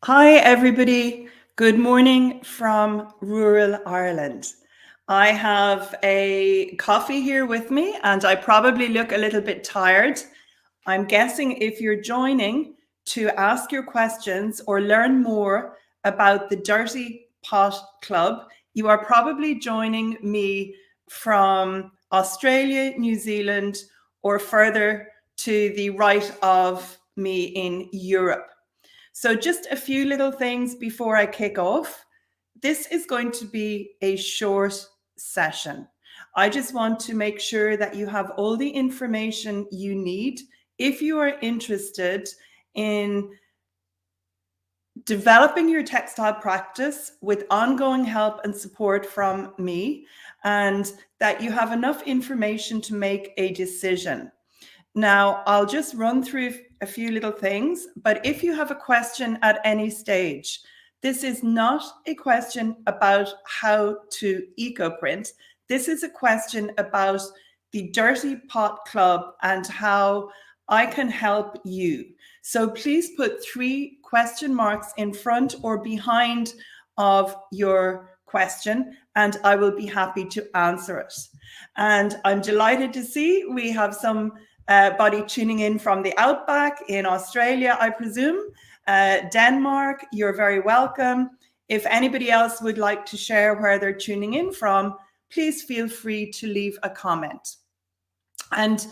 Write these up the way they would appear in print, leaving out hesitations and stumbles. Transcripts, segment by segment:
Hi, everybody. Good morning from rural Ireland. I have a coffee here with me, and I probably look a little bit tired. I'm guessing if you're joining to ask your questions or learn more about the Dirty Pot Club, you are probably joining me from Australia, New Zealand, or further to the right of me in Europe. So just a few little things before I kick off. This is going to be a short session. I just want to make sure that you have all the information you need if you are interested in developing your textile practice with ongoing help and support from me, and that you have enough information to make a decision. Now, I'll just run through a few little things, but if you have a question at any stage, this is not a question about how to eco-print. This is a question about the Dirty Pot Club and how I can help you. So please put 3 question marks in front or behind of your question, and I will be happy to answer it. And I'm delighted to see we have some body tuning in from the outback in Australia, I presume. Denmark, you're very welcome. If anybody else would like to share where they're tuning in from, please feel free to leave a comment. And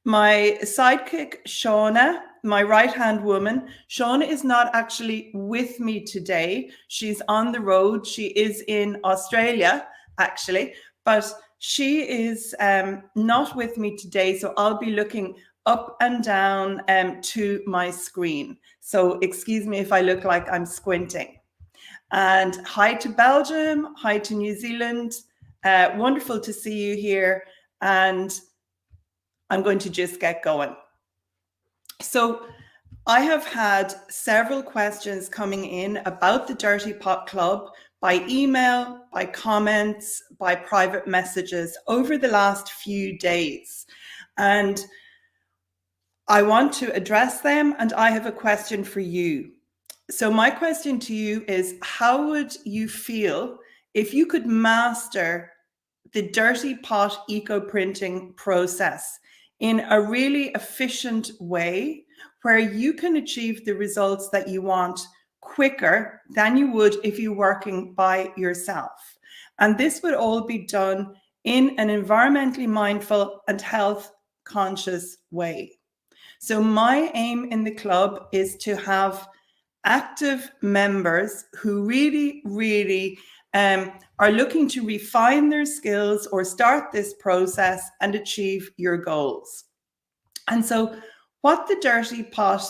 my sidekick, Shauna, my right-hand woman, Shauna is not actually with me today. She's on the road. She is in Australia, actually, but she is not with me today, so I'll be looking up and down to my screen. So excuse me if I look like I'm squinting. And hi to Belgium, hi to New Zealand. Wonderful to see you here. And I'm going to just get going. So I have had several questions coming in about the Dirty Pot Club by email, by comments, by private messages over the last few days. And I want to address them, and I have a question for you. So my question to you is, how would you feel if you could master the Dirty Pot eco-printing process in a really efficient way where you can achieve the results that you want quicker than you would if you're working by yourself? And this would all be done in an environmentally mindful and health conscious way. So my aim in the club is to have active members who really are looking to refine their skills or start this process and achieve your goals. And so what the Dirty Pot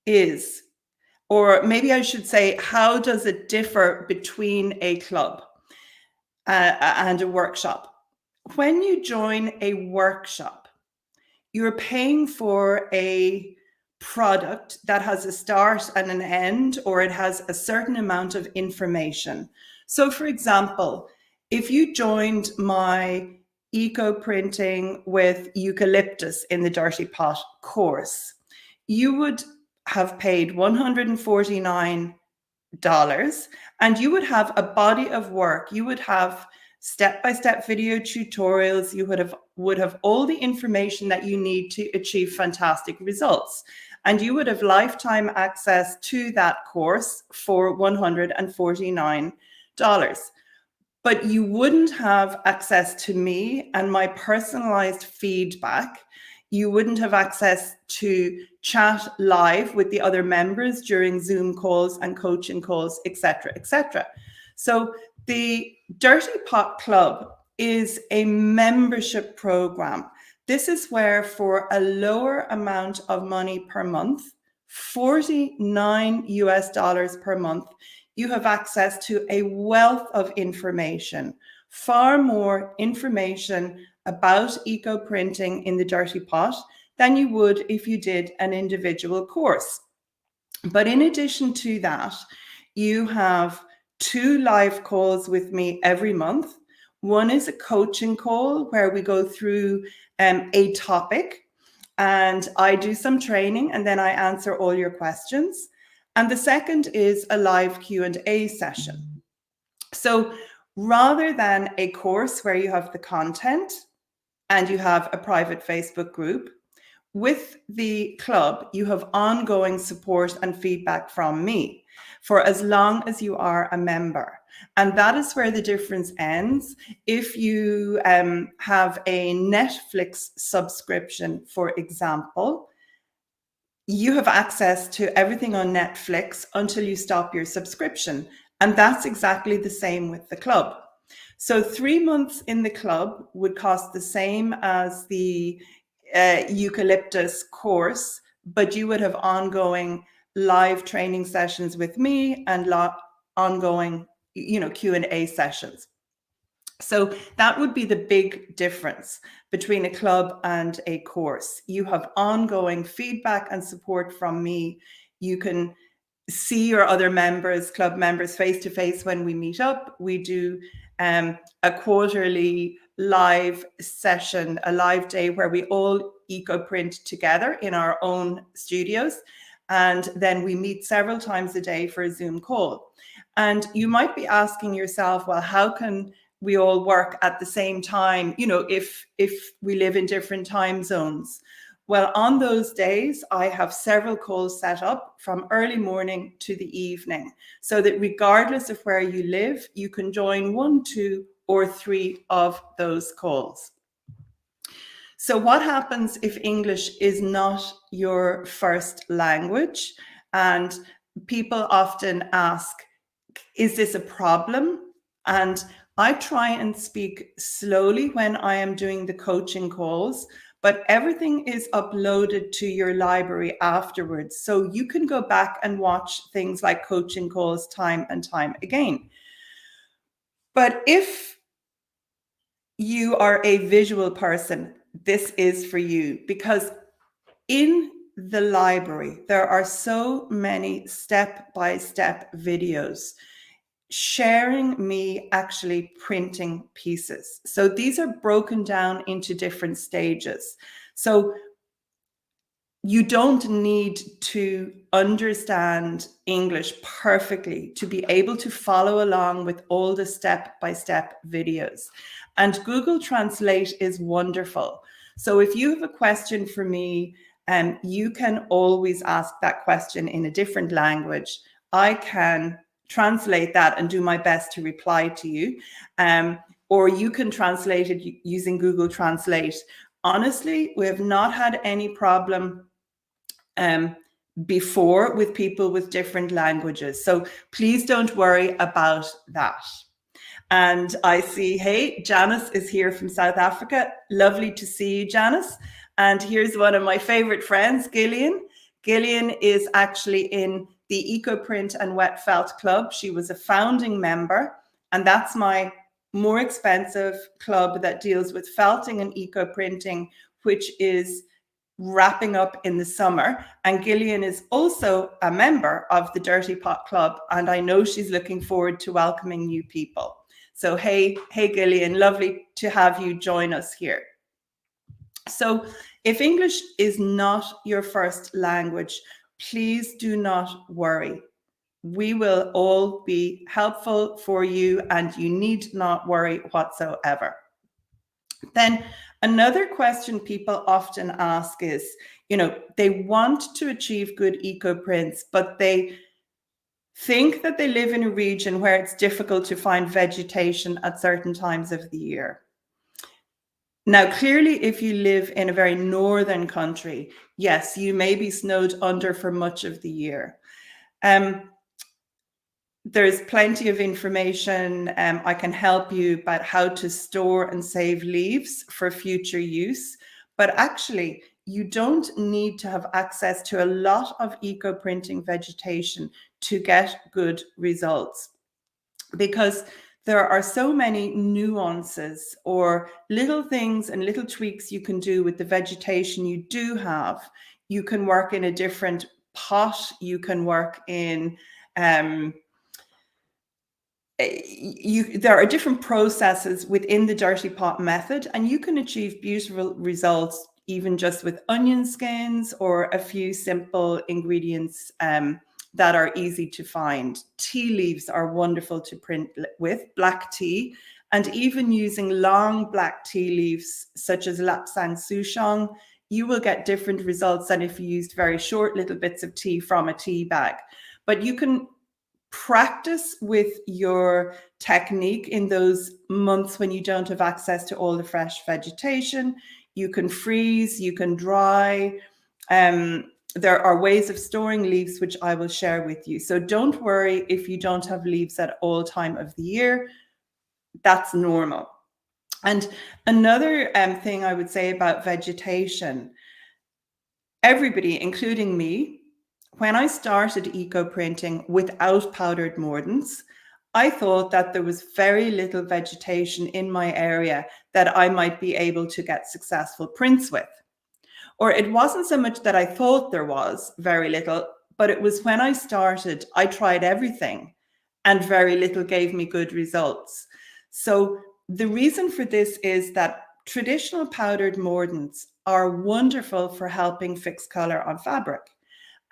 is, or maybe I should say, how does it differ between a club and a workshop? When you join a workshop, you're paying for a product that has a start and an end, or it has a certain amount of information. So for example, if you joined my eco-printing with eucalyptus in the Dirty Pot course, you would have paid $149 and you would have a body of work. You would have step-by-step video tutorials. You would have all the information that you need to achieve fantastic results. And you would have lifetime access to that course for $149. But you wouldn't have access to me and my personalized feedback. You wouldn't have access to chat live with the other members during Zoom calls and coaching calls, etc., etc. So the Dirty Pot Club is a membership program. This is where for a lower amount of money per month, $49 US per month, you have access to a wealth of information, far more information about eco-printing in the Dirty Pot than you would if you did an individual course. But in addition to that, you have 2 live calls with me every month. One is a coaching call where we go through a topic and I do some training and then I answer all your questions. And the second is a live Q&A session. So rather than a course where you have the content and you have a private Facebook group, with the club, you have ongoing support and feedback from me for as long as you are a member. And that is where the difference ends. If you have a Netflix subscription, for example, you have access to everything on Netflix until you stop your subscription. And that's exactly the same with the club. So 3 months in the club would cost the same as the eucalyptus course, but you would have ongoing live training sessions with me and ongoing, Q&A sessions. So that would be the big difference between a club and a course. You have ongoing feedback and support from me. You can see your other members, club members, face to face when we meet up. We do a quarterly live session, a live day where we all eco-print together in our own studios. And then we meet several times a day for a Zoom call. And you might be asking yourself, well, how can we all work at the same time, if we live in different time zones? Well, on those days, I have several calls set up from early morning to the evening, so that regardless of where you live, you can join 1, 2, or 3 of those calls. So what happens if English is not your first language? And people often ask, is this a problem? And I try and speak slowly when I am doing the coaching calls, but everything is uploaded to your library afterwards. So you can go back and watch things like coaching calls time and time again. But if you are a visual person, this is for you, because in the library, there are so many step-by-step videos sharing me actually printing pieces. So these are broken down into different stages. So you don't need to understand English perfectly to be able to follow along with all the step-by-step videos. And Google Translate is wonderful. So if you have a question for me, you can always ask that question in a different language. I can translate that and do my best to reply to you. Or you can translate it using Google Translate. Honestly, we have not had any problem before with people with different languages. So please don't worry about that. And I see, hey, Janice is here from South Africa. Lovely to see you, Janice. And here's one of my favorite friends, Gillian. Gillian is actually in the EcoPrint and Wet Felt Club. She was a founding member, and that's my more expensive club that deals with felting and eco-printing, which is wrapping up in the summer. And Gillian is also a member of the Dirty Pot Club, and I know she's looking forward to welcoming new people. So hey Gillian, lovely to have you join us here. So if English is not your first language, please do not worry. We will all be helpful for you, and you need not worry whatsoever. Then another question people often ask is, they want to achieve good eco prints, but they think that they live in a region where it's difficult to find vegetation at certain times of the year. Now, clearly, if you live in a very northern country, yes, you may be snowed under for much of the year. There's plenty of information. I can help you about how to store and save leaves for future use. But actually, you don't need to have access to a lot of eco-printing vegetation to get good results, because there are so many nuances or little things and little tweaks you can do with the vegetation you do have. You can work in a different pot. You can work in, there are different processes within the Dirty Pot method, and you can achieve beautiful results even just with onion skins or a few simple ingredients that are easy to find. Tea leaves are wonderful to print with, black tea, and even using long black tea leaves such as Lapsang Souchong, you will get different results than if you used very short little bits of tea from a tea bag. But you can practice with your technique in those months when you don't have access to all the fresh vegetation. You can freeze, you can dry. There are ways of storing leaves, which I will share with you. So don't worry if you don't have leaves at all time of the year. That's normal. And another thing I would say about vegetation, everybody, including me, when I started eco-printing without powdered mordants, I thought that there was very little vegetation in my area that I might be able to get successful prints with. Or it wasn't so much that I thought there was very little, but it was when I started, I tried everything and very little gave me good results. So the reason for this is that traditional powdered mordants are wonderful for helping fix color on fabric.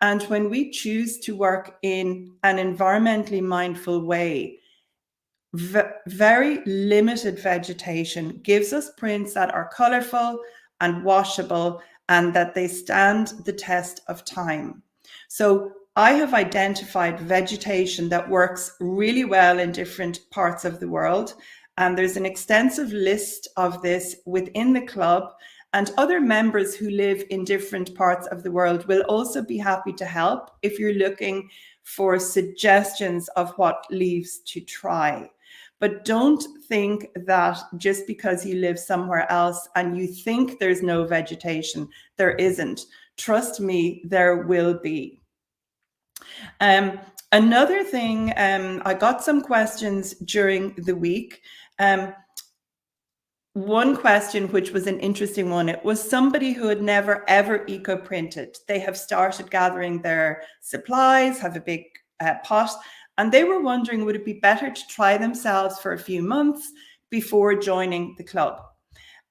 And when we choose to work in an environmentally mindful way, very limited vegetation gives us prints that are colorful and washable and that they stand the test of time. So I have identified vegetation that works really well in different parts of the world. And there's an extensive list of this within the club, and other members who live in different parts of the world will also be happy to help if you're looking for suggestions of what leaves to try. But don't think that just because you live somewhere else and you think there's no vegetation, there isn't. Trust me, there will be. Another thing, I got some questions during the week. One question, which was an interesting one, it was somebody who had never ever eco-printed. They have started gathering their supplies, have a big pot, and they were wondering, would it be better to try themselves for a few months before joining the club?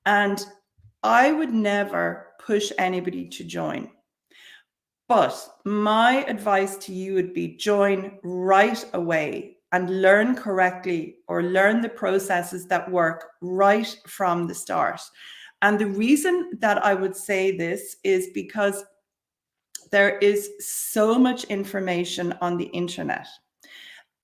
And I would never push anybody to join. But my advice to you would be join right away and learn correctly, or learn the processes that work right from the start. And the reason that I would say this is because there is so much information on the internet.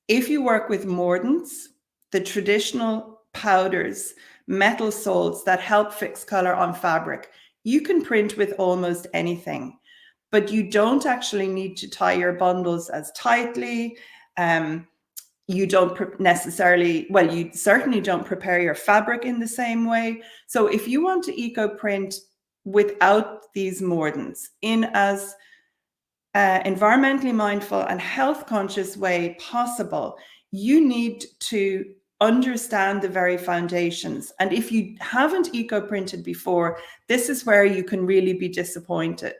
If you work with mordants, the traditional powders, metal salts that help fix color on fabric, you can print with almost anything, but you don't actually need to tie your bundles as tightly. You don't necessarily, well, you certainly don't prepare your fabric in the same way. So if you want to eco-print without these mordants in as environmentally mindful and health conscious way possible, you need to understand the very foundations. And if you haven't eco-printed before, this is where you can really be disappointed.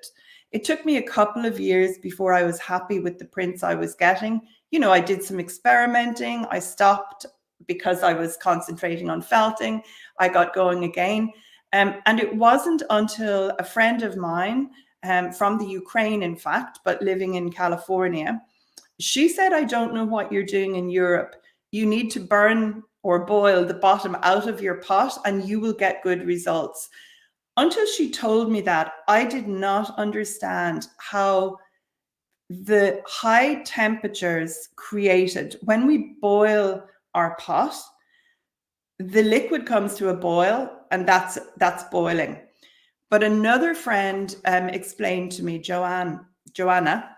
It took me a couple of years before I was happy with the prints I was getting. You know, I did some experimenting. I stopped because I was concentrating on felting. I got going again. And it wasn't until a friend of mine from the Ukraine, in fact, but living in California, she said, I don't know what you're doing in Europe. You need to burn or boil the bottom out of your pot and you will get good results. Until she told me that, I did not understand how the high temperatures created when we boil our pot, the liquid comes to a boil and that's boiling. But another friend explained to me, Joanna,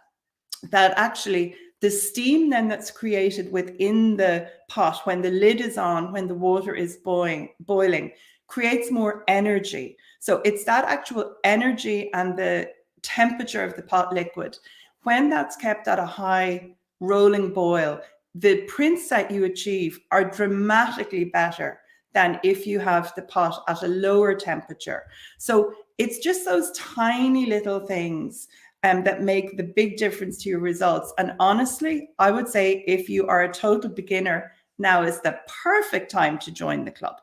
that actually the steam then that's created within the pot when the lid is on, when the water is boiling, creates more energy. So it's that actual energy and the temperature of the pot liquid. When that's kept at a high rolling boil, the prints that you achieve are dramatically better than if you have the pot at a lower temperature. So it's just those tiny little things that make the big difference to your results. And honestly, I would say if you are a total beginner, now is the perfect time to join the club.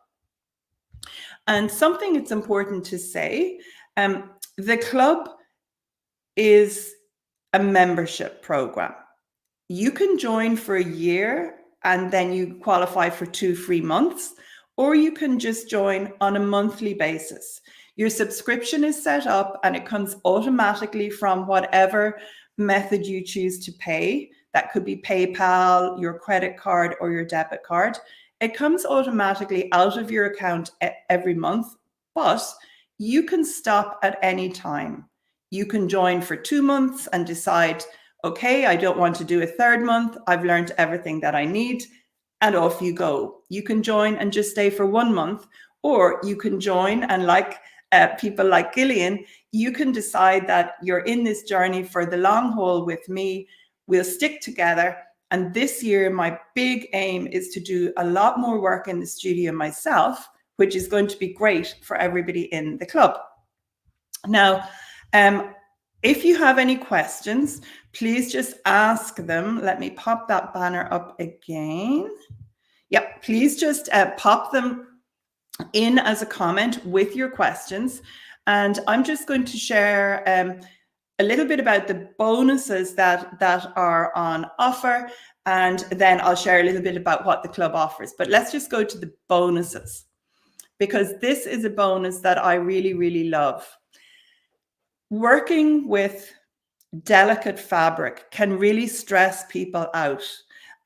And something it's important to say, the club is a membership program. You can join for a year and then you qualify for 2 free months, or you can just join on a monthly basis. Your subscription is set up and it comes automatically from whatever method you choose to pay. That could be PayPal, your credit card, or your debit card. It comes automatically out of your account every month, but you can stop at any time. You can join for 2 months and decide, okay, I don't want to do a third month. I've learned everything that I need, and off you go. You can join and just stay for 1 month, or you can join and like people like Gillian, you can decide that you're in this journey for the long haul with me. We'll stick together. And this year, my big aim is to do a lot more work in the studio myself, which is going to be great for everybody in the club. Now, if you have any questions, please just ask them. Let me pop that banner up again. Yep, please just pop them in as a comment with your questions. And I'm just going to share a little bit about the bonuses that are on offer. And then I'll share a little bit about what the club offers. But let's just go to the bonuses, because this is a bonus that I really, really love. Working with delicate fabric can really stress people out.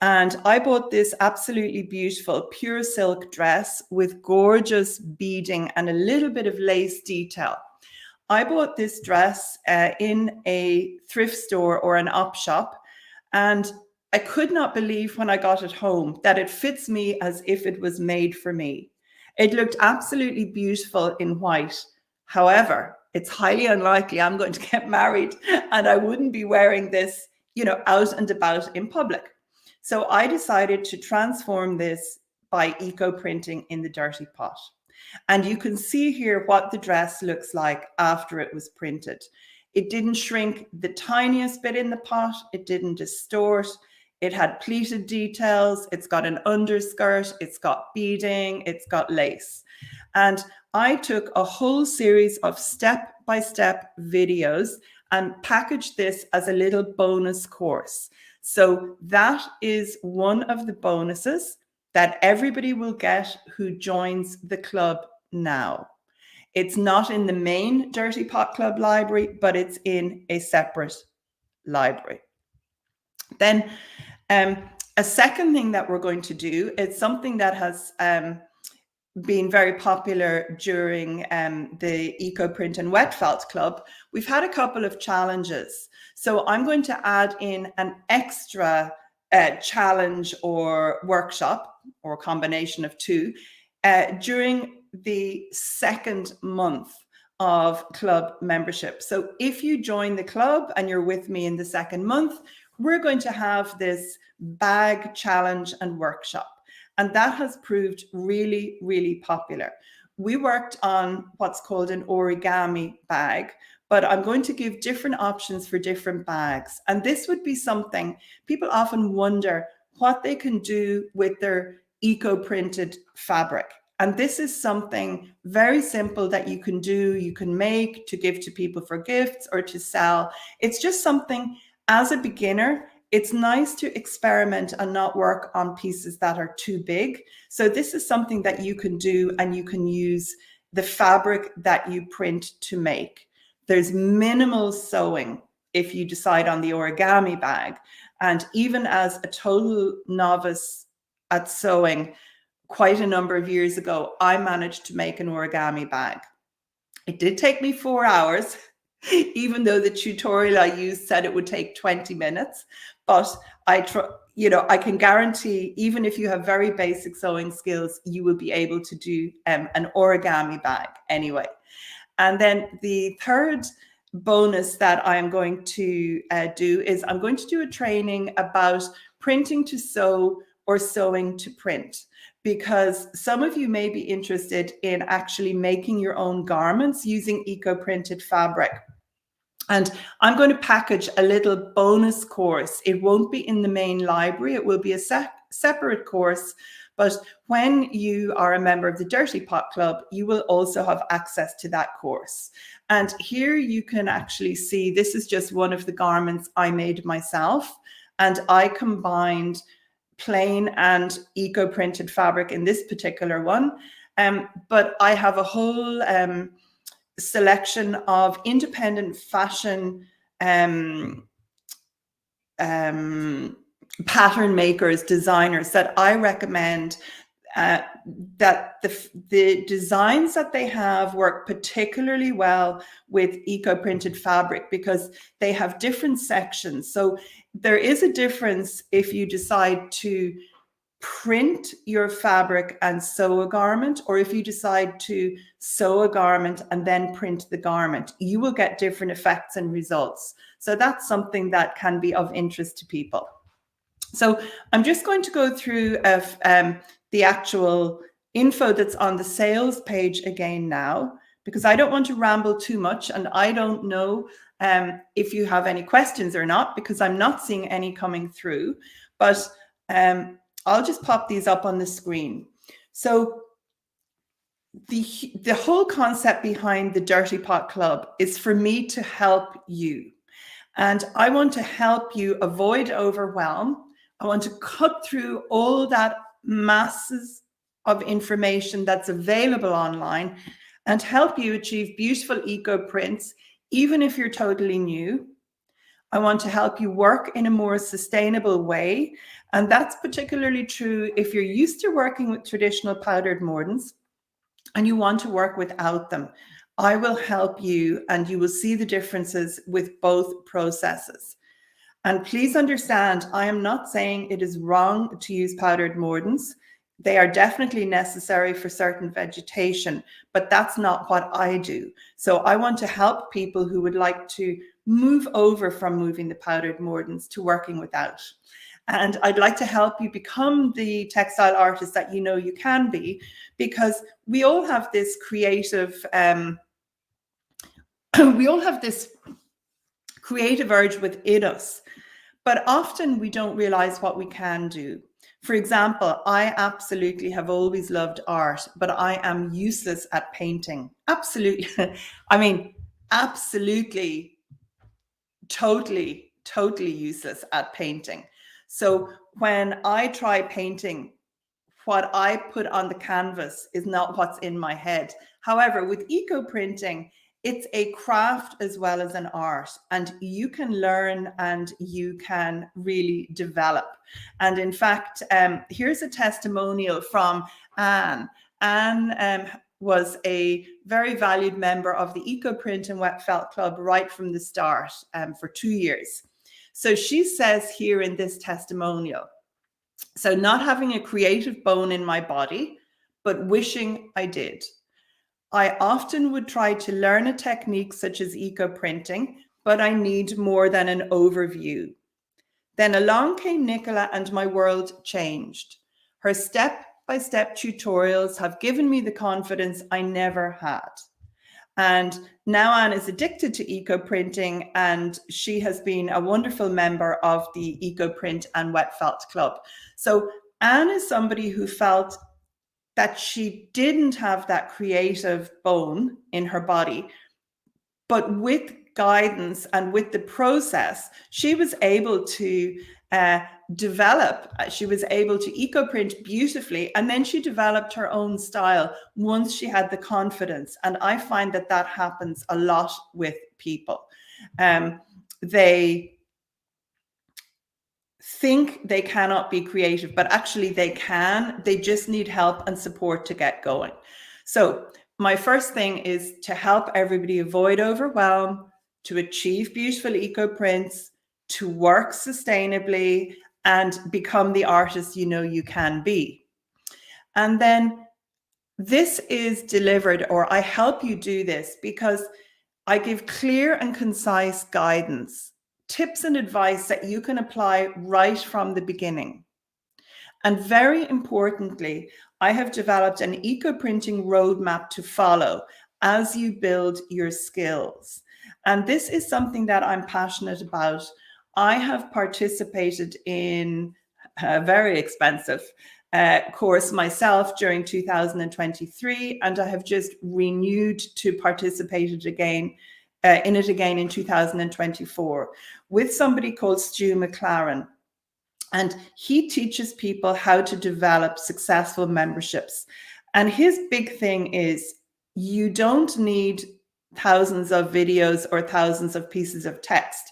And I bought this absolutely beautiful pure silk dress with gorgeous beading and a little bit of lace detail. I bought this dress in a thrift store or an op shop, and I could not believe when I got it home that it fits me as if it was made for me. It looked absolutely beautiful in white. However, it's highly unlikely I'm going to get married and I wouldn't be wearing this, out and about in public. So I decided to transform this by eco-printing in the dirty pot. And you can see here what the dress looks like after it was printed. It didn't shrink the tiniest bit in the pot. It didn't distort. It had pleated details. It's got an underskirt. It's got beading. It's got lace. And I took a whole series of step-by-step videos and packaged this as a little bonus course. So that is one of the bonuses that everybody will get who joins the club now. It's not in the main Dirty Pot Club library, but it's in a separate library. Then a second thing that we're going to do is something that has been very popular during the EcoPrint and Wet Felt Club. We've had a couple of challenges. So I'm going to add in an extra challenge or workshop, or a combination of two, during the second month of club membership. So if you join the club and you're with me in the second month, we're going to have this bag challenge and workshop. And that has proved really, really popular. We worked on what's called an origami bag, but I'm going to give different options for different bags. And this would be something people often wonder what they can do with their eco-printed fabric. And this is something very simple that you can do, you can make to give to people for gifts or to sell. It's just something, as a beginner, it's nice to experiment and not work on pieces that are too big. So this is something that you can do, and you can use the fabric that you print to make. There's minimal sewing if you decide on the origami bag. And even as a total novice at sewing, quite a number of years ago, I managed to make an origami bag. It did take me 4 hours, even though the tutorial I used said it would take 20 minutes. But I can guarantee, even if you have very basic sewing skills, you will be able to do an origami bag anyway. And then the third bonus that I am going to do is I'm going to do a training about printing to sew or sewing to print, because some of you may be interested in actually making your own garments using eco-printed fabric. And I'm going to package a little bonus course. It won't be in the main library. It will be a separate course. But when you are a member of the Dirty Pot Club, you will also have access to that course. And here you can actually see, this is just one of the garments I made myself. and I combined plain and eco-printed fabric in this particular one. But I have a whole selection of independent fashion pattern makers, designers that I recommend, that the designs that they have work particularly well with eco-printed fabric because they have different sections. So there is a difference if you decide to print your fabric and sew a garment, or if you decide to sew a garment and then print the garment, you will get different effects and results. So that's something that can be of interest to people. So I'm just going to go through the actual info that's on the sales page again now, because I don't want to ramble too much, and I don't know if you have any questions or not, because I'm not seeing any coming through, but I'll just pop these up on the screen. So the whole concept behind the Dirty Pot Club is for me to help you. And I want to help you avoid overwhelm. I want to cut through all that masses of information that's available online and help you achieve beautiful eco prints, even if you're totally new. I want to help you work in a more sustainable way. And that's particularly true if you're used to working with traditional powdered mordants and you want to work without them. I will help you, and you will see the differences with both processes. And please understand, I am not saying it is wrong to use powdered mordants. They are definitely necessary for certain vegetation, but that's not what I do. So I want to help people who would like to move over from moving the powdered mordants to working without. And I'd like to help you become the textile artist that you know you can be, because we all have this creative, urge within us, but often we don't realize what we can do. For example, I absolutely have always loved art, but I am useless at painting. Absolutely. I mean, absolutely, totally useless at painting. So when I try painting, what I put on the canvas is not what's in my head. However, with eco printing, it's a craft as well as an art, and you can learn and you can really develop. And in fact, here's a testimonial from Anne. Anne was a very valued member of the Eco Print and Wet Felt Club right from the start for 2 years. So she says here in this testimonial, so not having a creative bone in my body, but wishing I did. I often would try to learn a technique such as eco printing, but I need more than an overview. Then along came Nicola and my world changed. Her step-by-step tutorials have given me the confidence I never had. And now Anne is addicted to eco printing, and she has been a wonderful member of the Eco Print and Wet Felt Club. So Anne is somebody who felt that she didn't have that creative bone in her body, but with guidance and with the process, she was able to develop, she was able to eco print beautifully, and then she developed her own style once she had the confidence. And I find that that happens a lot with people. They think they cannot be creative, but actually they can. They just need help and support to get going. So my first thing is to help everybody avoid overwhelm, to achieve beautiful eco prints, to work sustainably, and become the artist you know you can be. And then this is delivered, or I help you do this, because I give clear and concise guidance, tips and advice that you can apply right from the beginning. And very importantly, I have developed an eco-printing roadmap to follow as you build your skills. And this is something that I'm passionate about. I have participated in a very expensive course myself during 2023, and I have just renewed to participate in it again in 2024 with somebody called Stu McLaren. And he teaches people how to develop successful memberships. And his big thing is you don't need thousands of videos or thousands of pieces of text.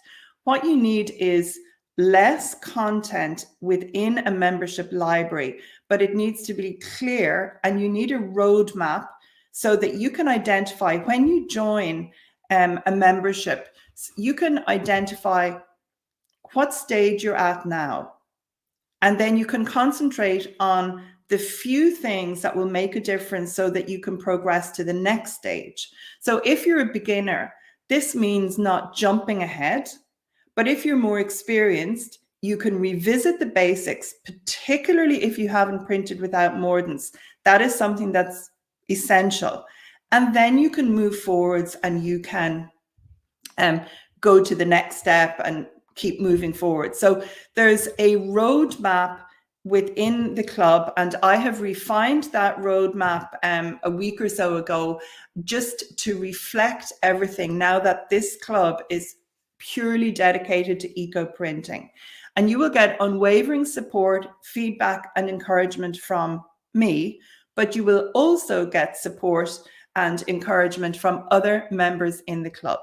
What you need is less content within a membership library, but it needs to be clear, and you need a roadmap so that you can identify when you join a membership, you can identify what stage you're at now. And then you can concentrate on the few things that will make a difference so that you can progress to the next stage. So if you're a beginner, this means not jumping ahead. But if you're more experienced, you can revisit the basics, particularly if you haven't printed without mordants. That is something that's essential. And then you can move forwards and you can go to the next step and keep moving forward. So there's a roadmap within the club, and I have refined that roadmap a week or so ago, just to reflect everything now that this club is purely dedicated to eco-printing. And you will get unwavering support, feedback, and encouragement from me, but you will also get support and encouragement from other members in the club.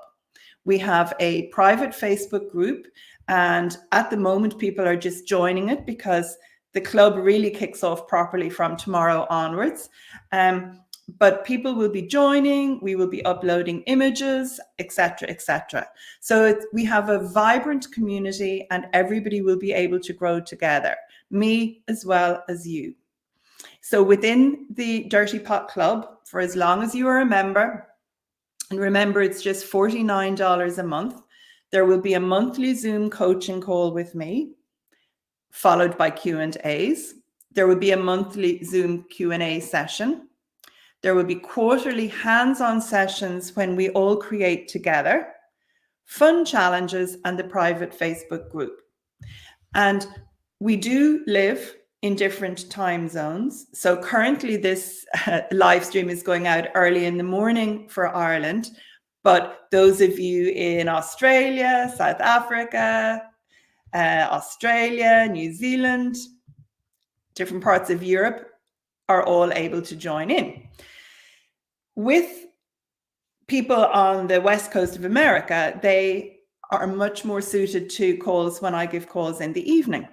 We have a private Facebook group, and at the moment people are just joining it because the club really kicks off properly from tomorrow onwards. But people will be joining, we will be uploading images, etc., etc. So we have a vibrant community and everybody will be able to grow together, me as well as you. So within the Dirty Pot Club, for as long as you are a member, and remember it's just $49 a month, there will be a monthly Zoom coaching call with me, followed by Q&As. There will be a monthly Zoom Q&A session. There will be quarterly hands-on sessions when we all create together, fun challenges, and the private Facebook group. And we do live in different time zones. So currently this live stream is going out early in the morning for Ireland, but those of you in Australia, South Africa, Australia, New Zealand, different parts of Europe are all able to join in. With people on the West Coast of America, they are much more suited to calls when I give calls in the evening.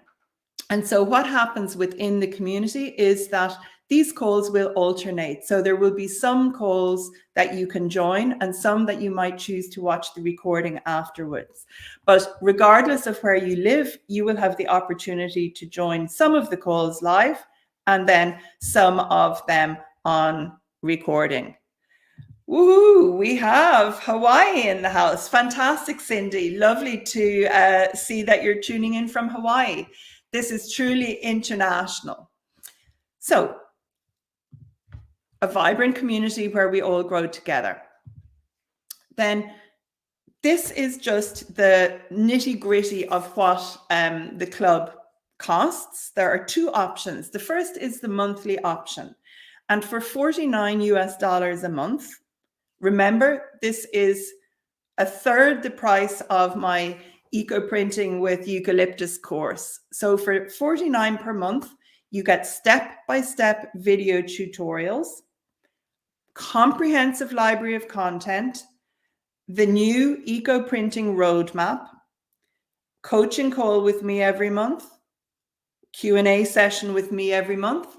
And so what happens within the community is that these calls will alternate. So there will be some calls that you can join and some that you might choose to watch the recording afterwards. But regardless of where you live, you will have the opportunity to join some of the calls live and then some of them on recording. Woohoo, we have Hawaii in the house. Fantastic, Cindy. Lovely to see that you're tuning in from Hawaii. This is truly international. So, a vibrant community where we all grow together. Then this is just the nitty-gritty of what the club costs. There are two options. The first is the monthly option. And for $49 a month, remember, this is a third the price of my eco-printing with eucalyptus course. So for $49 per month, you get step-by-step video tutorials, comprehensive library of content, the new eco-printing roadmap, coaching call with me every month, Q&A session with me every month,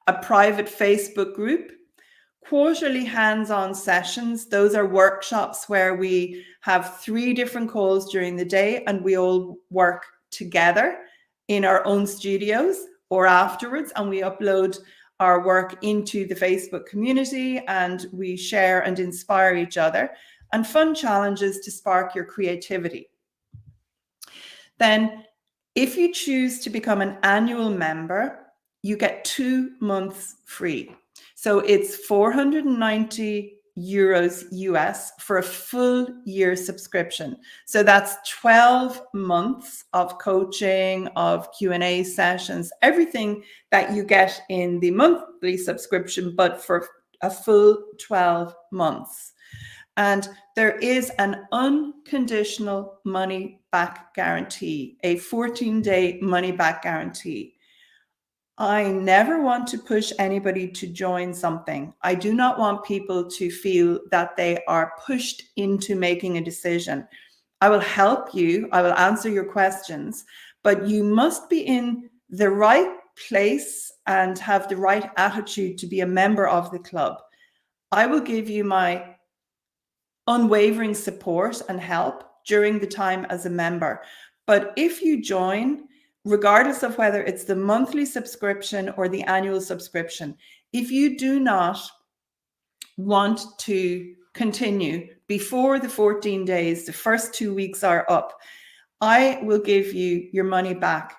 a private Facebook group, quarterly hands-on sessions. Those are workshops where we have 3 different calls during the day and we all work together in our own studios or afterwards, and we upload our work into the Facebook community and we share and inspire each other, and fun challenges to spark your creativity. Then if you choose to become an annual member, you get 2 months free. So it's 490 euros US for a full year subscription. So that's 12 months of coaching, of Q&A sessions, everything that you get in the monthly subscription, but for a full 12 months. And there is an unconditional money back guarantee, a 14-day money back guarantee. I never want to push anybody to join something. I do not want people to feel that they are pushed into making a decision. I will help you. I will answer your questions, but you must be in the right place and have the right attitude to be a member of the club. I will give you my unwavering support and help during the time as a member. But if you join, regardless of whether it's the monthly subscription or the annual subscription, if you do not want to continue before the 14 days, the first 2 weeks are up, I will give you your money back.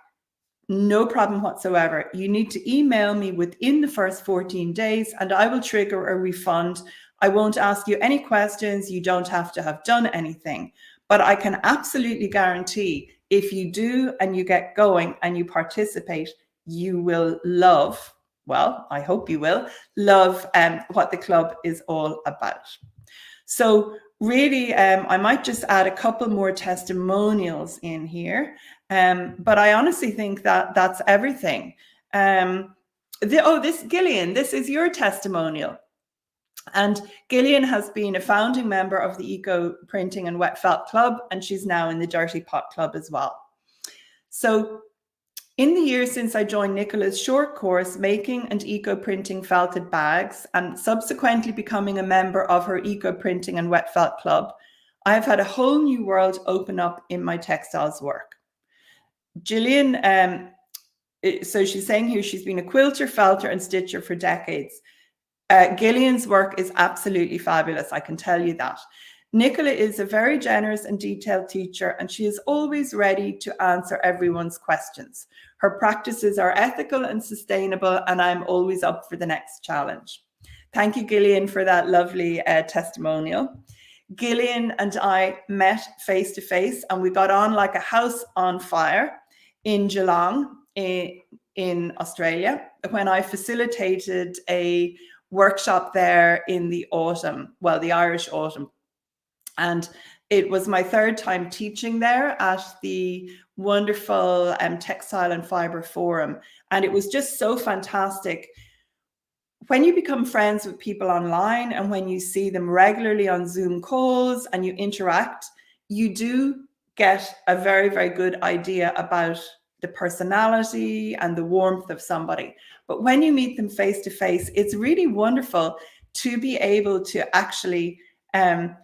No problem whatsoever. You need to email me within the first 14 days and I will trigger a refund. I won't ask you any questions. You don't have to have done anything. But I can absolutely guarantee if you do and you get going and you participate, you will love, well, I hope you will, love what the club is all about. So really, I might just add a couple more testimonials in here. But I honestly think that that's everything. This Gillian, this is your testimonial. And Gillian has been a founding member of the Eco Printing and Wet Felt Club, and she's now in the Dirty Pot Club as well. So in the years since I joined Nicola's short course, Making and Eco Printing Felted Bags, and subsequently becoming a member of her Eco Printing and Wet Felt Club, I have had a whole new world open up in my textiles work. Gillian, so she's saying here she's been a quilter, felter and stitcher for decades. Gillian's work is absolutely fabulous, I can tell you that. Nicola is a very generous and detailed teacher, and she is always ready to answer everyone's questions. Her practices are ethical and sustainable, and I'm always up for the next challenge. Thank you, Gillian, for that lovely testimonial. Gillian and I met face to face, and we got on like a house on fire in Geelong in Australia when I facilitated a workshop there in the autumn, well, the Irish autumn. And it was my third time teaching there at the wonderful Textile and Fibre Forum. And it was just so fantastic. When you become friends with people online and when you see them regularly on Zoom calls and you interact, you do get a very, very good idea about the personality and the warmth of somebody. But when you meet them face to face, it's really wonderful to be able to actually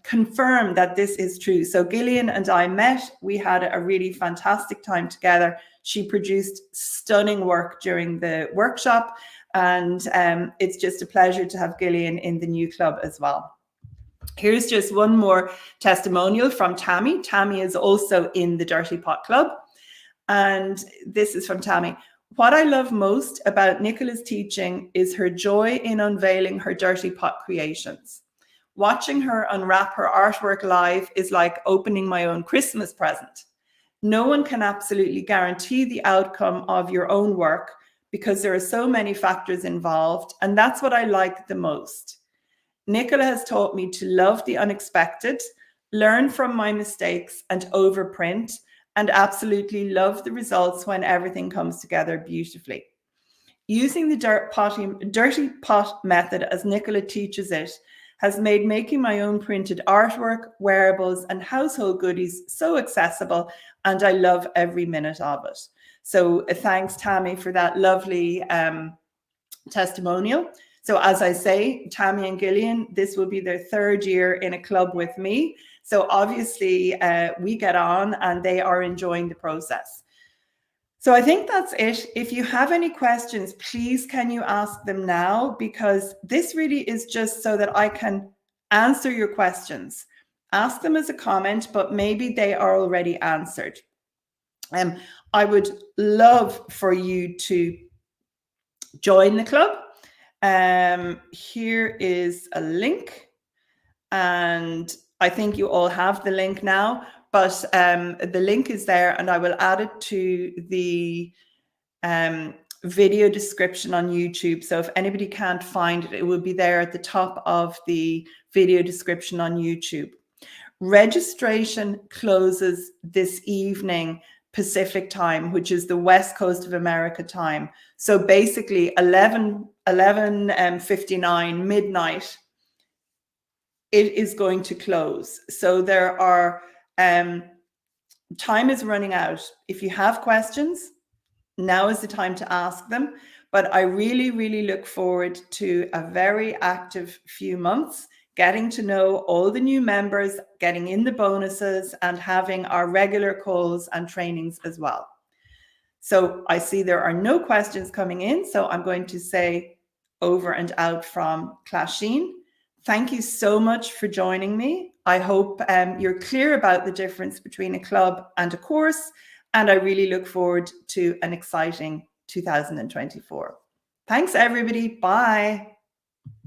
confirm that this is true. So Gillian and I met, we had a really fantastic time together. She produced stunning work during the workshop, and it's just a pleasure to have Gillian in the new club as well. Here's just one more testimonial from Tammy. Tammy is also in the Dirty Pot Club. And this is from Tammy. What I love most about Nicola's teaching is her joy in unveiling her Dirty Pot creations. Watching her unwrap her artwork live is like opening my own Christmas present. No one can absolutely guarantee the outcome of your own work because there are so many factors involved, and that's what I like the most. Nicola has taught me to love the unexpected, learn from my mistakes and overprint, and absolutely love the results when everything comes together beautifully. Using the dirty pot method as Nicola teaches it has made making my own printed artwork, wearables, and household goodies so accessible, and I love every minute of it. So thanks, Tammy, for that lovely testimonial. So as I say, Tammy and Gillian, this will be their third year in a club with me. So obviously we get on and they are enjoying the process. So I think that's it. If you have any questions, please can you ask them now, because this really is just so that I can answer your questions. Ask them as a comment, but maybe they are already answered. I would love for you to join the club. Here is a link, and I think you all have the link now, but the link is there and I will add it to the video description on YouTube. So if anybody can't find it, it will be there at the top of the video description on YouTube. Registration closes this evening Pacific time, which is the West Coast of America time. So basically 11:59 midnight, it is going to close. So there are, time is running out. If you have questions, now is the time to ask them. But I really, really look forward to a very active few months, getting to know all the new members, getting in the bonuses, and having our regular calls and trainings as well. So I see there are no questions coming in, so I'm going to say over and out from Clasheen. Thank you so much for joining me. I hope you're clear about the difference between a club and a course, and I really look forward to an exciting 2024. Thanks, everybody. Bye.